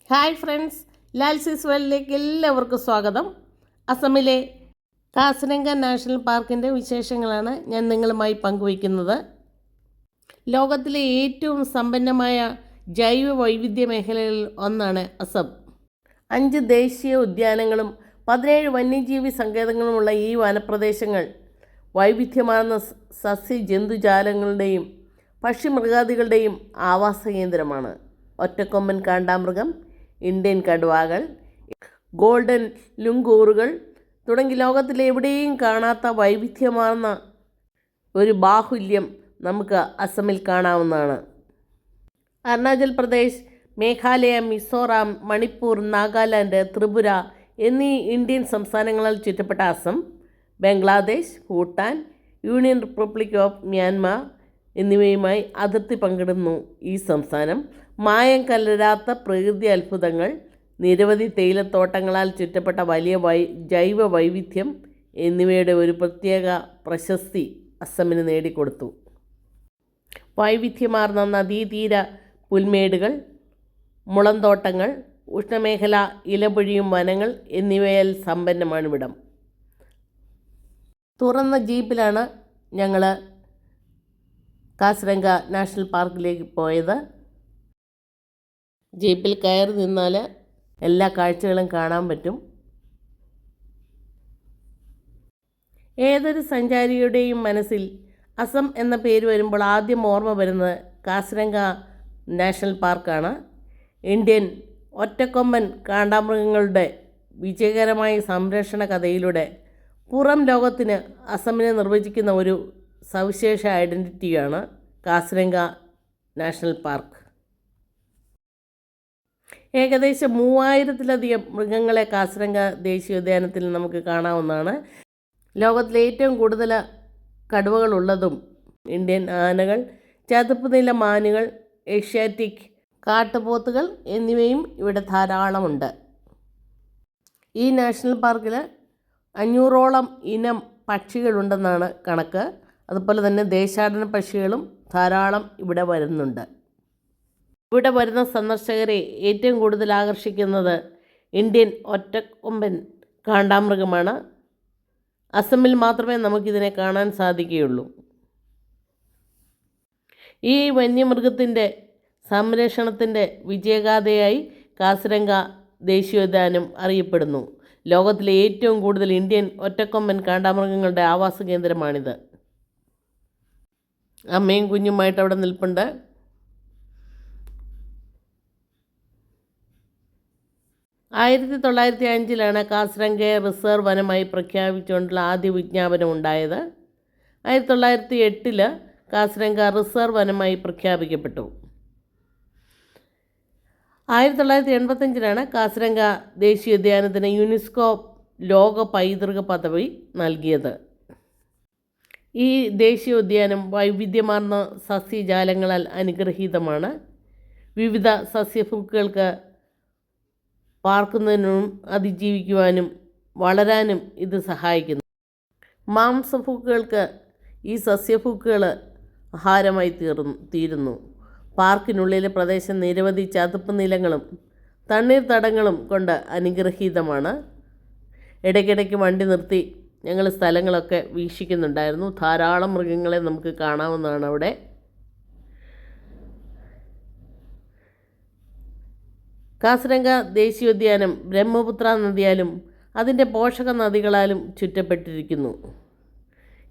Hi friends, ലാൽസീസ് വേൾഡിലേക്ക് എല്ലാവർക്കും സ്വാഗതം. അസമിലെ കാസിരംഗ നാഷണൽ പാർക്കിൻ്റെ വിശേഷങ്ങളാണ് ഞാൻ നിങ്ങളുമായി പങ്കുവയ്ക്കുന്നത്. ലോകത്തിലെ ഏറ്റവും സമ്പന്നമായ ജൈവ വൈവിധ്യ മേഖലകളിൽ ഒന്നാണ് അസം. 5 ദേശീയ ഉദ്യാനങ്ങളും 17 വന്യജീവി സങ്കേതങ്ങളുമുള്ള ഈ വനപ്രദേശങ്ങൾ വൈവിധ്യമാർന്ന സസ്യജന്തുജാലങ്ങളുടെയും പക്ഷിമൃഗാദികളുടെയും ആവാസ കേന്ദ്രമാണ്. ഒറ്റക്കൊമ്പൻ കാണ്ടാമൃഗം, ഇന്ത്യൻ കടുവകൾ, ഗോൾഡൻ ലുങ്കൂറുകൾ തുടങ്ങി ലോകത്തിലെ എവിടെയും കാണാത്ത വൈവിധ്യമാർന്ന ഒരു ബാഹുല്യം നമുക്ക് അസമിൽ കാണാവുന്നതാണ്. അരുണാചൽ പ്രദേശ്, മേഘാലയ, മിസോറാം, മണിപ്പൂർ, നാഗാലാൻഡ്, ത്രിപുര എന്നീ ഇന്ത്യൻ സംസ്ഥാനങ്ങളാൽ ചുറ്റപ്പെട്ട Assam, Bangladesh, Bhutan, union republic of Myanmar എന്നിവയുമായി അതിർത്തി പങ്കിടുന്നു. ഈ സംസ്ഥാനം മായം കലരാത്ത പ്രകൃതി അത്ഭുതങ്ങൾ, നിരവധി തേയിലത്തോട്ടങ്ങളാൽ ചുറ്റപ്പെട്ട വലിയ ജൈവ വൈവിധ്യം എന്നിവയുടെ ഒരു പ്രത്യേക പ്രശസ്തി അസമിന് നേടിക്കൊടുത്തു. വൈവിധ്യമാർന്ന നദീതീര പുൽമേടുകൾ, മുളന്തോട്ടങ്ങൾ, ഉഷ്ണമേഖല ഇലപൊഴിയും വനങ്ങൾ എന്നിവയാൽ സമ്പന്നമാണിവിടം. തുറന്ന ജീപ്പിലാണ് ഞങ്ങൾ കാസിരംഗ നാഷണൽ പാർക്കിലേക്ക് പോയത്. ജീപ്പിൽ കയറി നിന്നാൽ എല്ലാ കാഴ്ചകളും കാണാൻ പറ്റും. ഏതൊരു സഞ്ചാരിയുടെയും മനസ്സിൽ അസം എന്ന പേര് വരുമ്പോൾ ആദ്യം ഓർമ്മ വരുന്നത് കാസിരംഗ നാഷണൽ പാർക്കാണ്. ഇന്ത്യൻ ഒറ്റക്കൊമ്പൻ കാണ്ടാമൃഗങ്ങളുടെ വിജയകരമായ സംരക്ഷണ കഥയിലൂടെ പുറം ലോകത്തിന് അസമിനെ നിർവചിക്കുന്ന ഒരു സവിശേഷ ഐഡൻറ്റിറ്റിയാണ് കാസിരംഗ നാഷണൽ പാർക്ക്. ഏകദേശം 3000-ലധികം മൃഗങ്ങളെ കാസിരംഗ ദേശീയോദ്യാനത്തിൽ നമുക്ക് കാണാവുന്നതാണ്. ലോകത്തിലെ ഏറ്റവും കൂടുതൽ കടുവകളുള്ളതും ഇന്ത്യൻ ആനകൾ, ചതുപ്പ് നില മാനുകൾ, ഏഷ്യാറ്റിക് കാട്ടുപോത്തുകൾ എന്നിവയും ഇവിടെ ധാരാളമുണ്ട്. ഈ നാഷണൽ പാർക്കിൽ 500ഓളം ഇനം പക്ഷികളുണ്ടെന്നാണ് കണക്ക്. അതുപോലെ തന്നെ ദേശാടന പക്ഷികളും ധാരാളം ഇവിടെ വരുന്നുണ്ട്. ഇവിടെ വരുന്ന സന്ദർശകരെ ഏറ്റവും കൂടുതൽ ആകർഷിക്കുന്നത് ഇന്ത്യൻ ഒറ്റക്കൊമ്പൻ കാണ്ടാമൃഗമാണ്. അസമിൽ മാത്രമേ നമുക്കിതിനെ കാണാൻ സാധിക്കുകയുള്ളൂ. ഈ വന്യമൃഗത്തിൻ്റെ സംരക്ഷണത്തിൻ്റെ വിജയഗാഥയായി കാസിരംഗ ദേശീയോദ്യാനം അറിയപ്പെടുന്നു. ലോകത്തിലെ ഏറ്റവും കൂടുതൽ ഇന്ത്യൻ ഒറ്റക്കൊമ്പൻ കാണ്ടാമൃഗങ്ങളുടെ ആവാസ കേന്ദ്രമാണിത്. അമ്മയും കുഞ്ഞുമായിട്ട് അവിടെ നിൽപ്പുണ്ട്. ആയിരത്തി 1905 കാസിരംഗയെ റിസർവ് വനമായി പ്രഖ്യാപിച്ചുകൊണ്ടുള്ള ആദ്യ വിജ്ഞാപനം ഉണ്ടായത്. 1908 കാസിരംഗ റിസർവ് വനമായി പ്രഖ്യാപിക്കപ്പെട്ടു. 1985 കാസിരംഗ ദേശീയോദ്യാനത്തിന് യുനെസ്കോ ലോക പൈതൃക പദവി നൽകിയത്. ഈ ദേശീയോദ്യാനം വൈവിധ്യമാർന്ന സസ്യജാലങ്ങളാൽ അനുഗ്രഹീതമാണ്. വിവിധ സസ്യഭുക്കുകൾക്ക് പാർക്കുന്നതിനും അതിജീവിക്കുവാനും വളരാനും ഇത് സഹായിക്കുന്നു. മാംസഭുക്കുകൾക്ക് ഈ സസ്യഭുക്കുകൾ ആഹാരമായി തീരുന്നു. പാർക്കിനുള്ളിലെ പ്രദേശം നിരവധി ചതുപ്പ് നിലങ്ങളും തണ്ണീർത്തടങ്ങളും കൊണ്ട് അനുഗ്രഹീതമാണ്. ഇടയ്ക്കിടയ്ക്ക് വണ്ടി നിർത്തി ഞങ്ങൾ സ്ഥലങ്ങളൊക്കെ വീക്ഷിക്കുന്നുണ്ടായിരുന്നു. ധാരാളം മൃഗങ്ങളെ നമുക്ക് കാണാവുന്നതാണ് അവിടെ. കാസിരംഗ ദേശീയോദ്യാനം ബ്രഹ്മപുത്ര നദിയാലും അതിൻ്റെ പോഷക നദികളാലും ചുറ്റപ്പെട്ടിരിക്കുന്നു.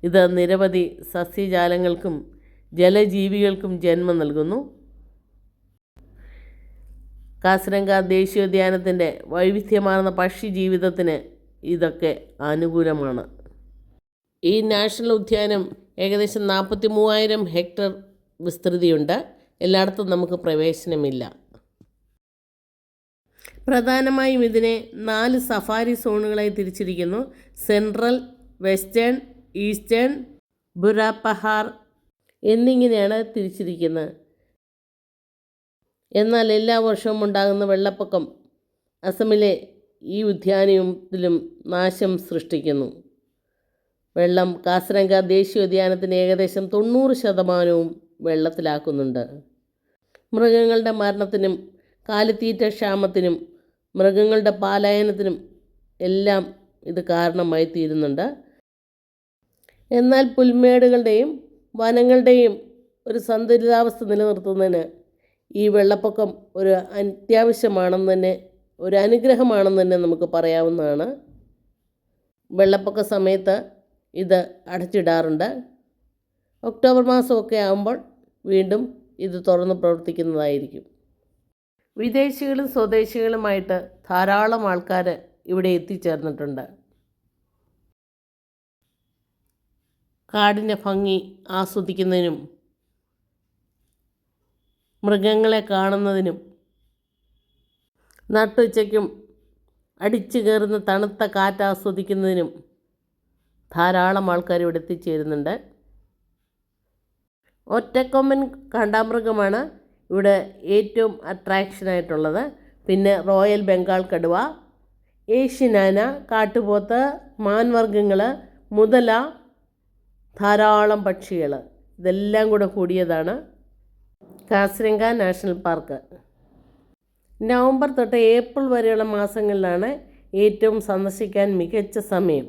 ഇത് നിരവധി സസ്യജാലങ്ങൾക്കും ജലജീവികൾക്കും ജന്മം നൽകുന്നു. കാസിരംഗ ദേശീയോദ്യാനത്തിൻ്റെ വൈവിധ്യമാർന്ന പക്ഷി ജീവിതത്തിന് ഇതൊക്കെ അനുകൂലമാണ്. ഈ നാഷണൽ ഉദ്യാനം ഏകദേശം 43,000 ഹെക്ടർ വിസ്തൃതിയുണ്ട്. എല്ലായിടത്തും നമുക്ക് പ്രവേശനമില്ല. പ്രധാനമായും ഇതിനെ 4 സഫാരി സോണുകളായി തിരിച്ചിരിക്കുന്നു. സെൻട്രൽ, വെസ്റ്റേൺ, ഈസ്റ്റേൺ, ബുരാപഹാർ എന്നിങ്ങനെയാണ് തിരിച്ചിരിക്കുന്നത്. എന്നാൽ എല്ലാ വർഷവും ഉണ്ടാകുന്ന വെള്ളപ്പൊക്കം അസമിലെ ഈ ഉദ്യാനത്തിലും നാശം സൃഷ്ടിക്കുന്നു. വെള്ളം കാസിരംഗ ദേശീയോദ്യാനത്തിന് ഏകദേശം 90% വെള്ളത്തിലാക്കുന്നുണ്ട്. മൃഗങ്ങളുടെ മരണത്തിനും കാലിത്തീറ്റ ക്ഷാമത്തിനും മൃഗങ്ങളുടെ പലായനത്തിനും എല്ലാം ഇത് കാരണമായി തീരുന്നുണ്ട്. എന്നാൽ പുൽമേടുകളുടെയും വനങ്ങളുടെയും ഒരു സന്തുലിതാവസ്ഥ നിലനിർത്തുന്നതിന് ഈ വെള്ളപ്പൊക്കം ഒരു അത്യാവശ്യമാണെന്ന് തന്നെ, ഒരു അനുഗ്രഹമാണെന്ന് തന്നെ നമുക്ക് പറയാവുന്നതാണ്. വെള്ളപ്പൊക്ക സമയത്ത് ഇത് അടച്ചിടാറുണ്ട്. ഒക്ടോബർ മാസമൊക്കെ ആകുമ്പോൾ വീണ്ടും ഇത് തുറന്ന് പ്രവർത്തിക്കുന്നതായിരിക്കും. വിദേശികളും സ്വദേശികളുമായിട്ട് ധാരാളം ആൾക്കാർ ഇവിടെ എത്തിച്ചേർന്നിട്ടുണ്ട്. കാടിൻ്റെ ഭംഗി ആസ്വദിക്കുന്നതിനും മൃഗങ്ങളെ കാണുന്നതിനും നട്ടുച്ചയ്ക്കും അടിച്ചു കയറുന്ന തണുത്ത കാറ്റ് ആസ്വദിക്കുന്നതിനും ധാരാളം ആൾക്കാർ ഇവിടെ എത്തിച്ചേരുന്നുണ്ട്. ഒറ്റക്കൊമ്പൻ കാണ്ടാമൃഗമാണ് ഇവിടെ ഏറ്റവും അട്രാക്ഷനായിട്ടുള്ളത്. പിന്നെ റോയൽ ബംഗാൾ കടുവ, ഏഷ്യൻ ആന, കാട്ടുപോത്ത്, മാൻവർഗ്ഗങ്ങൾ, മുതല, ധാരാളം പക്ഷികൾ, ഇതെല്ലാം കൂടെ കൂടിയതാണ് കാസിരംഗ നാഷണൽ പാർക്ക്. നവംബർ തൊട്ട് ഏപ്രിൽ വരെയുള്ള മാസങ്ങളിലാണ് ഏറ്റവും സന്ദർശിക്കാൻ മികച്ച സമയം.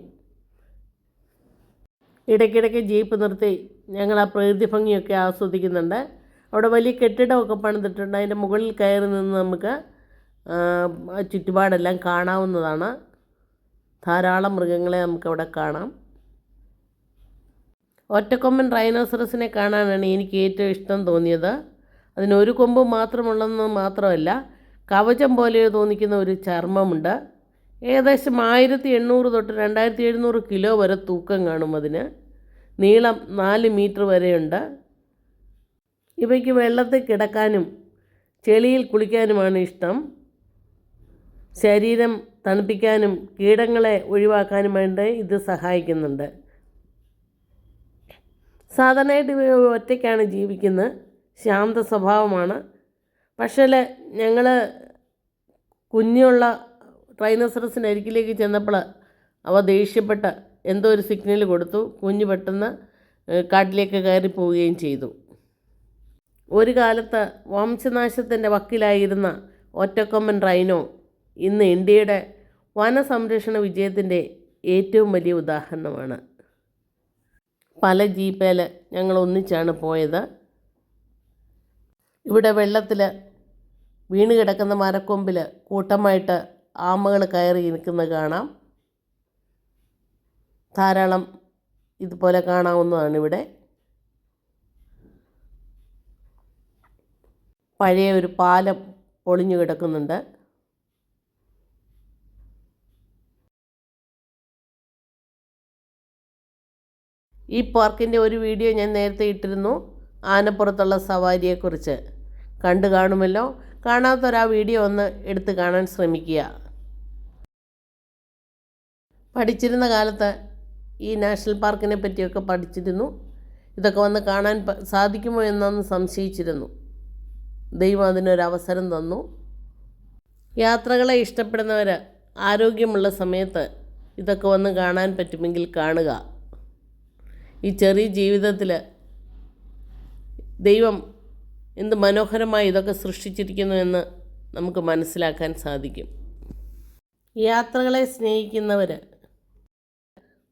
ഇടയ്ക്കിടയ്ക്ക് ജീപ്പ് നിർത്തി ഞങ്ങൾ ആ പ്രകൃതി ഭംഗിയൊക്കെ ആസ്വദിക്കുന്നുണ്ട്. അവിടെ വലിയ കെട്ടിടമൊക്കെ പണിതിട്ടുണ്ട്. അതിൻ്റെ മുകളിൽ കയറി നിന്ന് നമുക്ക് ചുറ്റുപാടെല്ലാം കാണാവുന്നതാണ്. ധാരാളം മൃഗങ്ങളെ നമുക്കവിടെ കാണാം. ഒറ്റക്കൊമ്പൻ റൈനോസറസിനെ കാണാനാണ് എനിക്ക് ഏറ്റവും ഇഷ്ടം തോന്നിയത്. അതിനൊരു കൊമ്പ് മാത്രമുള്ളതെന്ന് മാത്രമല്ല, കവചം പോലെ തോന്നിക്കുന്ന ഒരു ചർമ്മമുണ്ട്. ഏകദേശം 1800 തൊട്ട് 2700 കിലോ വരെ തൂക്കം കാണും. അതിന് നീളം 4 മീറ്റർ വരെയുണ്ട്. ഇവയ്ക്ക് വെള്ളത്തിൽ കിടക്കാനും ചെളിയിൽ കുളിക്കാനുമാണ് ഇഷ്ടം. ശരീരം തണുപ്പിക്കാനും കീടങ്ങളെ ഒഴിവാക്കാനും വേണ്ടി ഇത് സഹായിക്കുന്നുണ്ട്. സാധാരണയായിട്ട് ഇവ ഒറ്റയ്ക്കാണ് ജീവിക്കുന്നത്. ശാന്ത സ്വഭാവമാണ്. പക്ഷേ ഞങ്ങൾ കുഞ്ഞുള്ള റൈനോസറസിൻ്റെ അരികിലേക്ക് ചെന്നപ്പോൾ അവ ദേഷ്യപ്പെട്ട് എന്തോ ഒരു സിഗ്നൽ കൊടുത്തു. കുഞ്ഞ് പെട്ടെന്ന് കാട്ടിലേക്ക് കയറി പോവുകയും ചെയ്തു. ഒരു കാലത്ത് വംശനാശത്തിൻ്റെ വക്കിലായിരുന്ന ഒറ്റക്കൊമ്പൻ റൈനോ ഇന്ന് ഇന്ത്യയുടെ വനസംരക്ഷണ വിജയത്തിൻ്റെ ഏറ്റവും വലിയ ഉദാഹരണമാണ്. പല ജീപ്പേൽ ഞങ്ങൾ ഒന്നിച്ചാണ് പോയത്. ഇവിടെ വെള്ളത്തിൽ വീണ് കിടക്കുന്ന മരക്കൊമ്പിൽ കൂട്ടമായിട്ട് ആമകൾ കയറി നിൽക്കുന്നത് കാണാം. ധാരാളം ഇതുപോലെ കാണാവുന്നതാണ് ഇവിടെ. പഴയ ഒരു പാലം പൊളിഞ്ഞു കിടക്കുന്നുണ്ട്. ഈ പാർക്കിൻ്റെ ഒരു വീഡിയോ ഞാൻ നേരത്തെ ഇട്ടിരുന്നു, ആനപ്പുറത്തുള്ള സവാരിയെക്കുറിച്ച്. കണ്ടു കാണുമല്ലോ. കാണാത്തൊരാ വീഡിയോ ഒന്ന് എടുത്ത് കാണാൻ ശ്രമിക്കുക. പഠിച്ചിരുന്ന കാലത്ത് ഈ നാഷണൽ പാർക്കിനെ പറ്റിയൊക്കെ പഠിച്ചിരുന്നു. ഇതൊക്കെ വന്ന് കാണാൻ സാധിക്കുമോ എന്നൊന്ന് സംശയിച്ചിരുന്നു. ദൈവം അതിനൊരവസരം തന്നു. യാത്രകളെ ഇഷ്ടപ്പെടുന്നവർ ആരോഗ്യമുള്ള സമയത്ത് ഇതൊക്കെ വന്ന് കാണാൻ പറ്റുമെങ്കിൽ കാണുക. ഈ ചെറിയ ജീവിതത്തിൽ ദൈവം എന്ത് മനോഹരമായി ഇതൊക്കെ സൃഷ്ടിച്ചിരിക്കുന്നു എന്ന് നമുക്ക് മനസ്സിലാക്കാൻ സാധിക്കും. യാത്രകളെ സ്നേഹിക്കുന്നവർ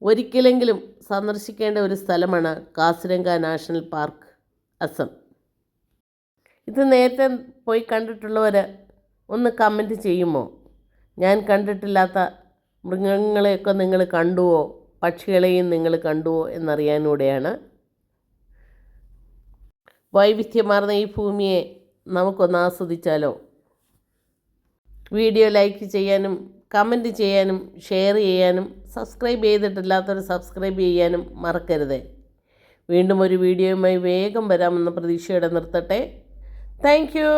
ഒരിക്കലെങ്കിലും സന്ദർശിക്കേണ്ട ഒരു സ്ഥലമാണ് കാസിരംഗ നാഷണൽ പാർക്ക്, അസം. ഇത് നേരത്തെ പോയി കണ്ടിട്ടുള്ളവർ ഒന്ന് കമൻറ്റ് ചെയ്യുമോ? ഞാൻ കണ്ടിട്ടില്ലാത്ത മൃഗങ്ങളെയൊക്കെ നിങ്ങൾ കണ്ടുവോ, പക്ഷികളെയും നിങ്ങൾ കണ്ടുവോ എന്നറിയാനൂടെയാണ്. വൈവിധ്യമാർന്ന ഈ ഭൂമിയെ നമുക്കൊന്ന് ആസ്വദിച്ചാലോ? വീഡിയോ ലൈക്ക് ചെയ്യാനും കമൻറ്റ് ചെയ്യാനും ഷെയർ ചെയ്യാനും സബ്സ്ക്രൈബ് ചെയ്തിട്ടില്ലാത്തവർ സബ്സ്ക്രൈബ് ചെയ്യാനും മറക്കരുത്. വീണ്ടും ഒരു വീഡിയോയുമായി വേഗം വരാമെന്ന പ്രതീക്ഷയോടെ നിർത്തട്ടെ. Thank you.